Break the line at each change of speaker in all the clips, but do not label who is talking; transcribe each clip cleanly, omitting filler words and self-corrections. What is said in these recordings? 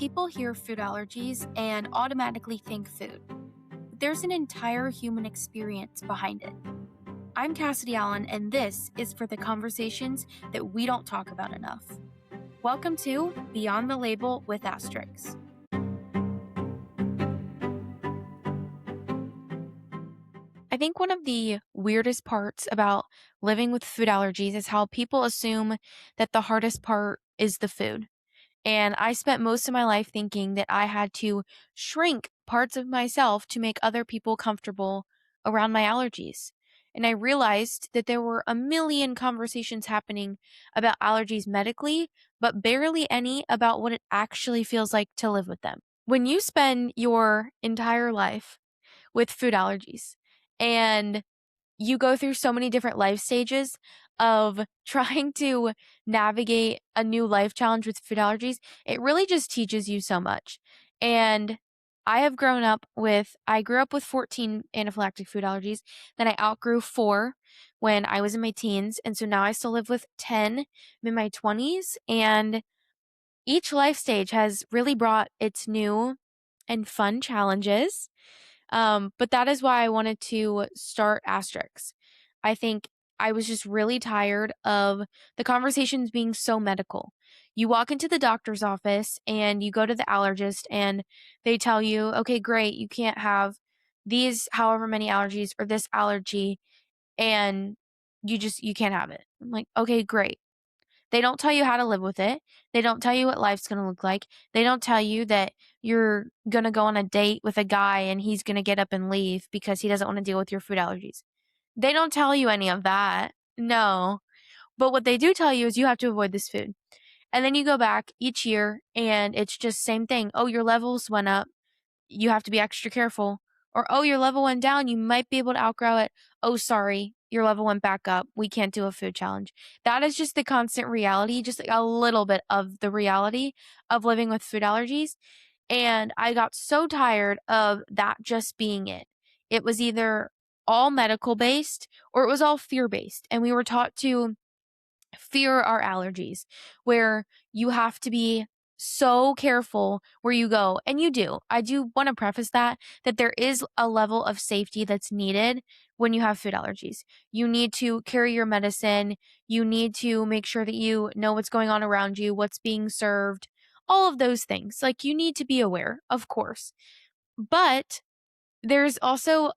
People hear food allergies and automatically think food. But there's an entire human experience behind it. I'm Kassidy Allen, and this is for the conversations that we don't talk about enough. Welcome to Beyond the Label with Asteryx. I think one of the weirdest parts about living with food allergies is how people assume that the hardest part is the food. And I spent most of my life thinking that I had to shrink parts of myself to make other people comfortable around my allergies. And I realized that there were a million conversations happening about allergies medically, but barely any about what it actually feels like to live with them. When you spend your entire life with food allergies and you go through so many different life stages of trying to navigate a new life challenge with food allergies. It really just teaches you so much. And I grew up with 14 anaphylactic food allergies. Then I outgrew 4 when I was in my teens. And so now I still live with 10. I'm in my 20s. And each life stage has really brought its new and fun challenges. But that is why I wanted to start Asteryx. I think I was just really tired of the conversations being so medical. You walk into the doctor's office and you go to the allergist and they tell you, okay, great, you can't have these however many allergies or this allergy and you can't have it. I'm like, okay, great. They don't tell you how to live with it. They don't tell you what life's going to look like. They don't tell you that you're going to go on a date with a guy and he's going to get up and leave because he doesn't want to deal with your food allergies. They don't tell you any of that. No. But what they do tell you is you have to avoid this food. And then you go back each year and it's just same thing. Oh, your levels went up. You have to be extra careful. Or, oh, your level went down. You might be able to outgrow it. Oh, sorry. Your level went back up. We can't do a food challenge. That is just the constant reality, just like a little bit of the reality of living with food allergies. And I got so tired of that just being it. It was either all medical based or it was all fear based. And we were taught to fear our allergies, where you have to be so careful where you go. And you do. I do want to preface that there is a level of safety that's needed when you have food allergies. You need to carry your medicine. You need to make sure that you know what's going on around you, what's being served, all of those things. Like you need to be aware, of course. But there's also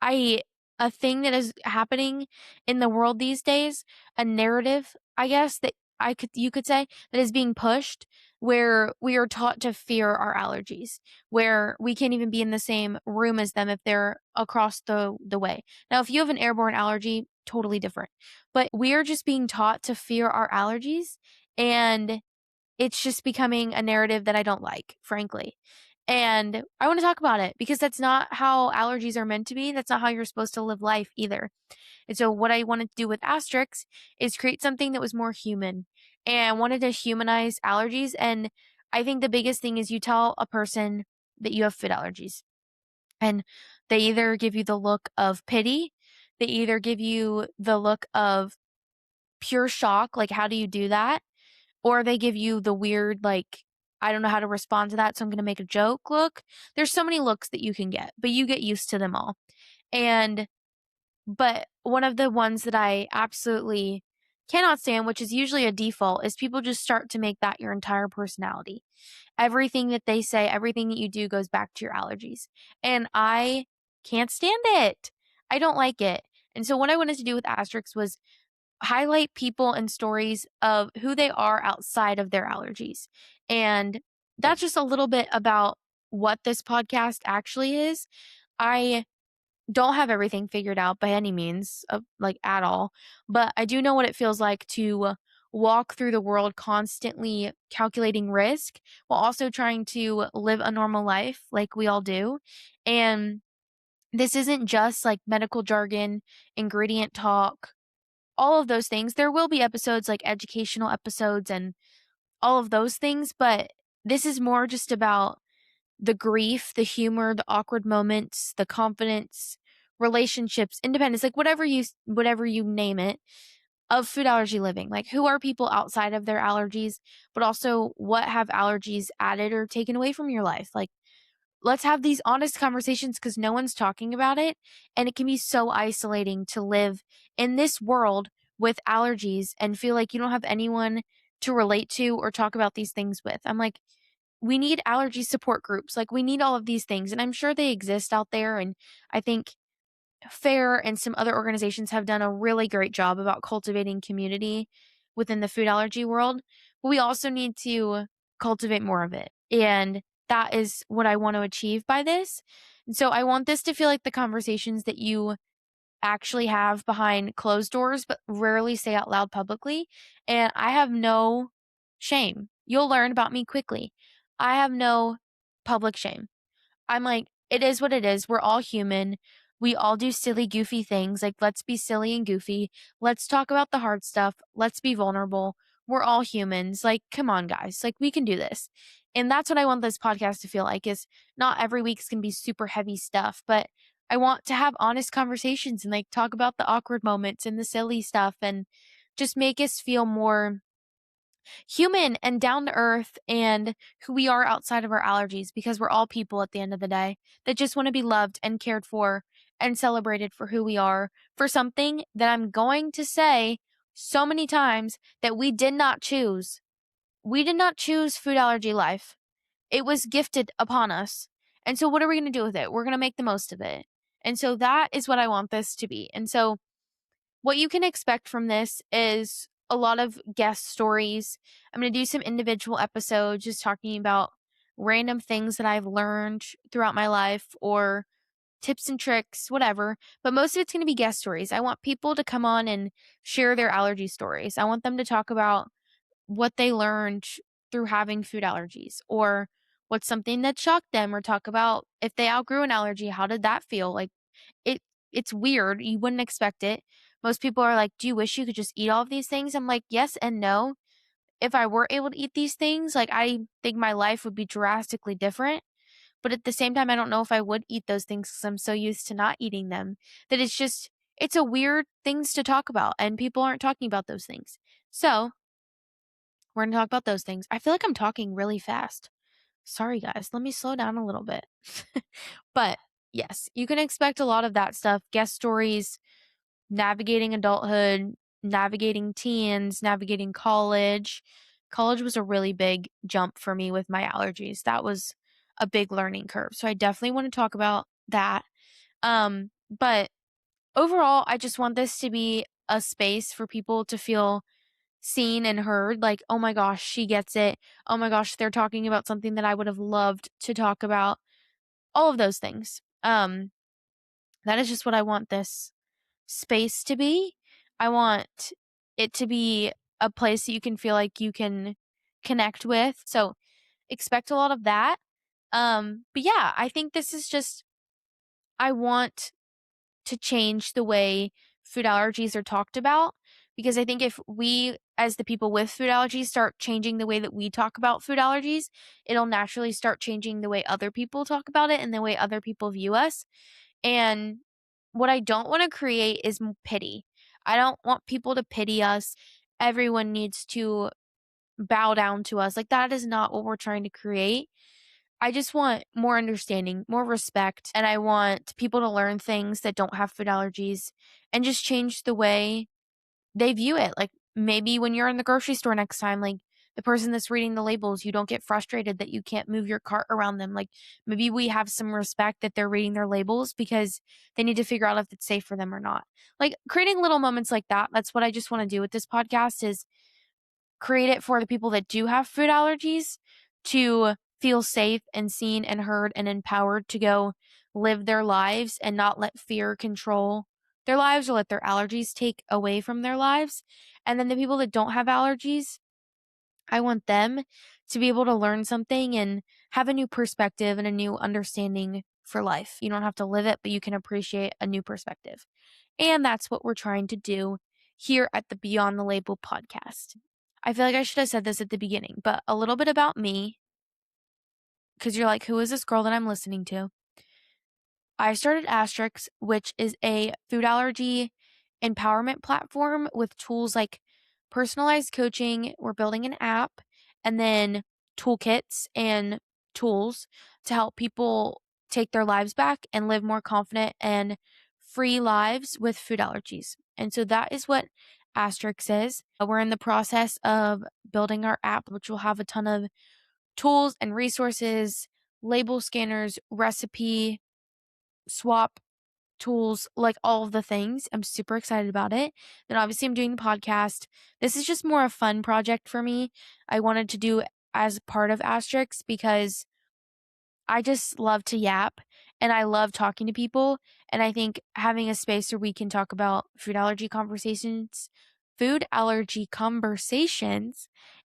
I a thing that is happening in the world these days, a narrative, I guess, that you could say that is being pushed where we are taught to fear our allergies, where we can't even be in the same room as them if they're across the way. Now, if you have an airborne allergy, totally different. But we are just being taught to fear our allergies, and it's just becoming a narrative that I don't like, frankly. And I want to talk about it because that's not how allergies are meant to be. That's not how you're supposed to live life either. And so what I wanted to do with Asteryx is create something that was more human and wanted to humanize allergies. And I think the biggest thing is you tell a person that you have food allergies and they either give you the look of pity, they either give you the look of pure shock, like how do you do that? Or they give you the weird, like, I don't know how to respond to that, so I'm going to make a joke look. There's so many looks that you can get, but you get used to them all. But one of the ones that I absolutely cannot stand, which is usually a default, is people just start to make that your entire personality. Everything that they say, everything that you do goes back to your allergies. And I can't stand it. I don't like it. And so what I wanted to do with Asteryx was highlight people and stories of who they are outside of their allergies. And that's just a little bit about what this podcast actually is. I don't have everything figured out by any means, like at all, but I do know what it feels like to walk through the world constantly calculating risk while also trying to live a normal life like we all do. And this isn't just like medical jargon, ingredient talk, all of those things. There will be episodes like educational episodes and all of those things, but this is more just about the grief, the humor, the awkward moments, the confidence, relationships, independence, like whatever you name it. of food allergy living. Like, who are people outside of their allergies, but also what have allergies added or taken away from your life? Like, let's have these honest conversations because no one's talking about it. And it can be so isolating to live in this world with allergies and feel like you don't have anyone to relate to or talk about these things with. I'm like, we need allergy support groups. Like, we need all of these things. And I'm sure they exist out there. And I think FAIR and some other organizations have done a really great job about cultivating community within the food allergy world. But we also need to cultivate more of it. And that is what I want to achieve by this. And so I want this to feel like the conversations that you actually have behind closed doors, but rarely say out loud publicly. And I have no shame. You'll learn about me quickly. I have no public shame. I'm like, it is what it is. We're all human. We all do silly, goofy things. Like, let's be silly and goofy. Let's talk about the hard stuff. Let's be vulnerable. We're all humans. Like, come on, guys. Like, we can do this. And that's what I want this podcast to feel like is not every week's going to be super heavy stuff, but I want to have honest conversations and like talk about the awkward moments and the silly stuff and just make us feel more human and down to earth and who we are outside of our allergies because we're all people at the end of the day that just want to be loved and cared for and celebrated for who we are for something that I'm going to say so many times that we did not choose. We did not choose food allergy life. It was gifted upon us. And so what are we going to do with it? We're going to make the most of it. And so that is what I want this to be. And so what you can expect from this is a lot of guest stories. I'm going to do some individual episodes just talking about random things that I've learned throughout my life or tips and tricks, whatever. But most of it's going to be guest stories. I want people to come on and share their allergy stories. I want them to talk about what they learned through having food allergies or what's something that shocked them or talk about if they outgrew an allergy, how did that feel? Like it it's weird. You wouldn't expect it. Most people are like, "Do you wish you could just eat all of these things?" I'm like, "Yes and no." If I were able to eat these things, like I think my life would be drastically different. But at the same time, I don't know if I would eat those things because I'm so used to not eating them that it's a weird things to talk about and people aren't talking about those things. So we're going to talk about those things. I feel like I'm talking really fast. Sorry, guys. Let me slow down a little bit. But yes, you can expect a lot of that stuff, guest stories, navigating adulthood, navigating teens, navigating college. College was a really big jump for me with my allergies. That was a big learning curve. So I definitely want to talk about that. But overall, I just want this to be a space for people to feel seen and heard. Like, oh my gosh, she gets it. Oh my gosh, they're talking about something that I would have loved to talk about. All of those things. That is just what I want this space to be. I want it to be a place that you can feel like you can connect with. So expect a lot of that. But yeah, I think this is just, I want to change the way food allergies are talked about because I think if we, as the people with food allergies, start changing the way that we talk about food allergies, it'll naturally start changing the way other people talk about it and the way other people view us. And what I don't want to create is pity. I don't want people to pity us. Everyone needs to bow down to us. Like, that is not what we're trying to create. I just want more understanding, more respect, and I want people to learn things that don't have food allergies and just change the way they view it. Like, maybe when you're in the grocery store next time, like, the person that's reading the labels, you don't get frustrated that you can't move your cart around them. Like, maybe we have some respect that they're reading their labels because they need to figure out if it's safe for them or not. Like, creating little moments like that, that's what I just want to do with this podcast is create it for the people that do have food allergies to feel safe and seen and heard and empowered to go live their lives and not let fear control their lives or let their allergies take away from their lives. And then the people that don't have allergies, I want them to be able to learn something and have a new perspective and a new understanding for life. You don't have to live it, but you can appreciate a new perspective. And that's what we're trying to do here at the Beyond the Label podcast. I feel like I should have said this at the beginning, but a little bit about me, because you're like, who is this girl that I'm listening to? I started Asteryx, which is a food allergy empowerment platform with tools like personalized coaching. We're building an app, and then toolkits and tools to help people take their lives back and live more confident and free lives with food allergies. And so that is what Asteryx is. We're in the process of building our app, which will have a ton of tools and resources, label scanners, recipe swap tools, like all of the things. I'm super excited about it. Then obviously I'm doing the podcast. This is just more a fun project for me. I wanted to do as part of Asterix because I just love to yap and I love talking to people. And I think having a space where we can talk about food allergy conversations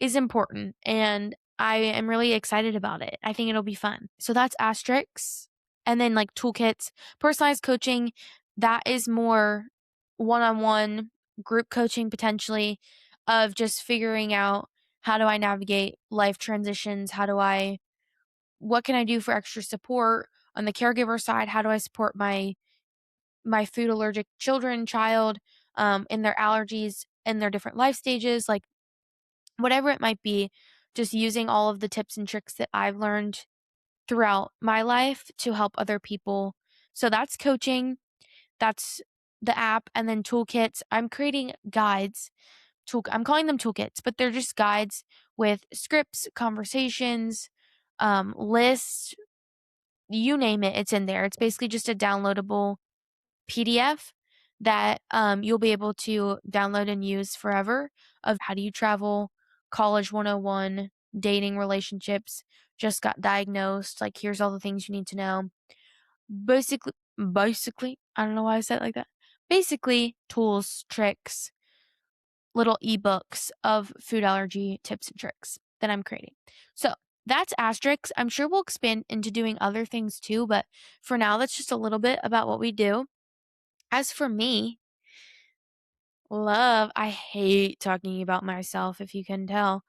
is important. And I am really excited about it. I think it'll be fun. So that's Asterix. And then like toolkits, personalized coaching, that is more one on one group coaching potentially of just figuring out how do I navigate life transitions? What can I do for extra support on the caregiver side? How do I support my food allergic child in their allergies in their different life stages, like whatever it might be, just using all of the tips and tricks that I've learned throughout my life to help other people. So that's coaching, that's the app, and then toolkits. I'm creating guides. I'm calling them toolkits, but they're just guides with scripts, conversations, lists, you name it, it's in there. It's basically just a downloadable PDF that you'll be able to download and use forever of how do you travel, college 101, dating, relationships, just got diagnosed, like here's all the things you need to know. Basically, I don't know why I said it like that. Basically, tools, tricks, little ebooks of food allergy tips and tricks that I'm creating. So that's Asterix. I'm sure we'll expand into doing other things too, but for now, that's just a little bit about what we do. As for me, I hate talking about myself, if you can tell.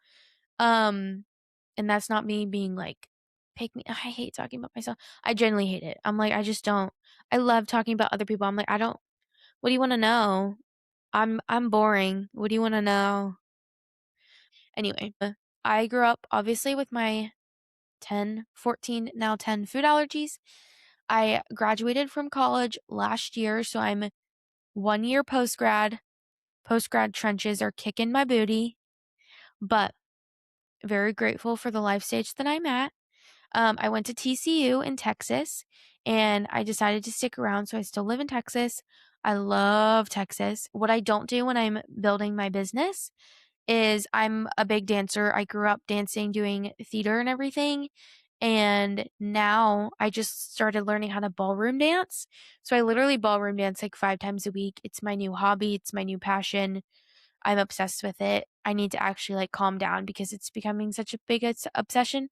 Um, and that's not me being like, pick me. I hate talking about myself. I genuinely hate it. I'm like, I just don't. I love talking about other people. I'm like, I don't. What do you want to know? I'm boring. What do you want to know? Anyway, I grew up obviously with my 10, 14, now 10 food allergies. I graduated from college last year, so I'm 1 year post grad. Post grad trenches are kicking my booty, but very grateful for the life stage that I'm at. I went to TCU in Texas and I decided to stick around, so I still live in Texas. I love Texas. What I don't do when I'm building my business is I'm a big dancer. I grew up dancing, doing theater and everything. And now I just started learning how to ballroom dance. So I literally ballroom dance like 5 times a week. It's my new hobby, it's my new passion. I'm obsessed with it. I need to actually like calm down because it's becoming such a big obsession.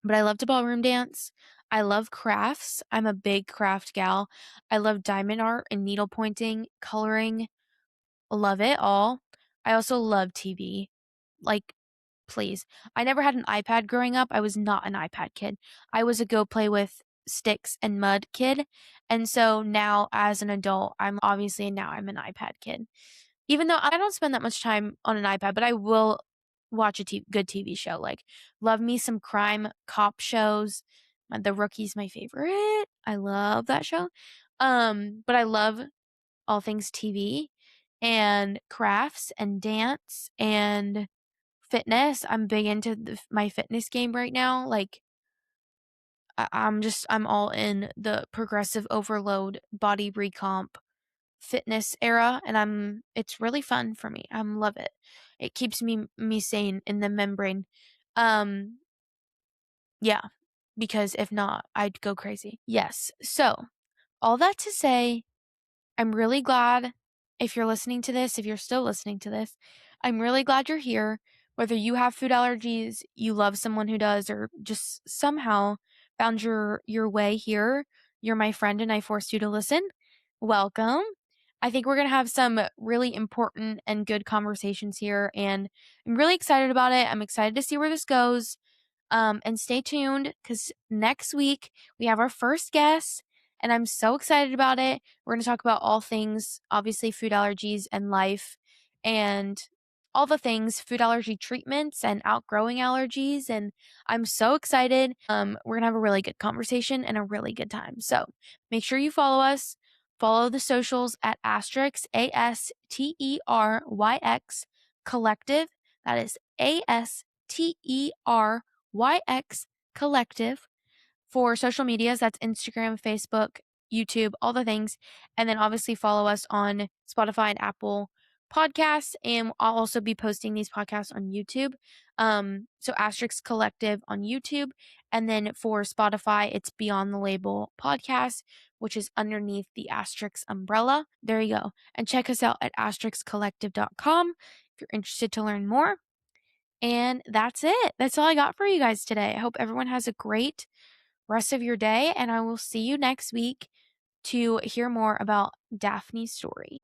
But I love to ballroom dance. I love crafts. I'm a big craft gal. I love diamond art and needle pointing, coloring. Love it all. I also love TV. Like, please. I never had an iPad growing up. I was not an iPad kid. I was a go play with sticks and mud kid. And so now as an adult, I'm an iPad kid. Even though I don't spend that much time on an iPad, but I will watch a good TV show. Like, love me some crime cop shows. The Rookie's my favorite. I love that show. But I love all things TV and crafts and dance and fitness. I'm big into my fitness game right now. Like, I'm all in the progressive overload body recomp fitness era, and it's really fun for me. I love it. It keeps me sane in the membrane. Um yeah, because if not, I'd go crazy. Yes. So, all that to say, I'm really glad if you're listening to this, if you're still listening to this, I'm really glad you're here. Whether you have food allergies, you love someone who does, or just somehow found your way here, you're my friend and I forced you to listen. Welcome. I think we're going to have some really important and good conversations here, and I'm really excited about it. I'm excited to see where this goes. And stay tuned because next week we have our first guest, and I'm so excited about it. We're going to talk about all things, obviously, food allergies and life, and all the things, food allergy treatments and outgrowing allergies. And I'm so excited. We're going to have a really good conversation and a really good time. So make sure you follow us. Follow the socials at Asteryx, Asteryx Collective. That is Asteryx Collective for social medias. That's Instagram, Facebook, YouTube, all the things. And then obviously follow us on Spotify and Apple Podcasts. And I'll also be posting these podcasts on YouTube. So Asteryx Collective on YouTube. And then for Spotify, it's Beyond the Label Podcast, which is underneath the Asteryx umbrella. There you go. And check us out at asteryxcollective.com if you're interested to learn more. And that's it. That's all I got for you guys today. I hope everyone has a great rest of your day, and I will see you next week to hear more about Daphne's story.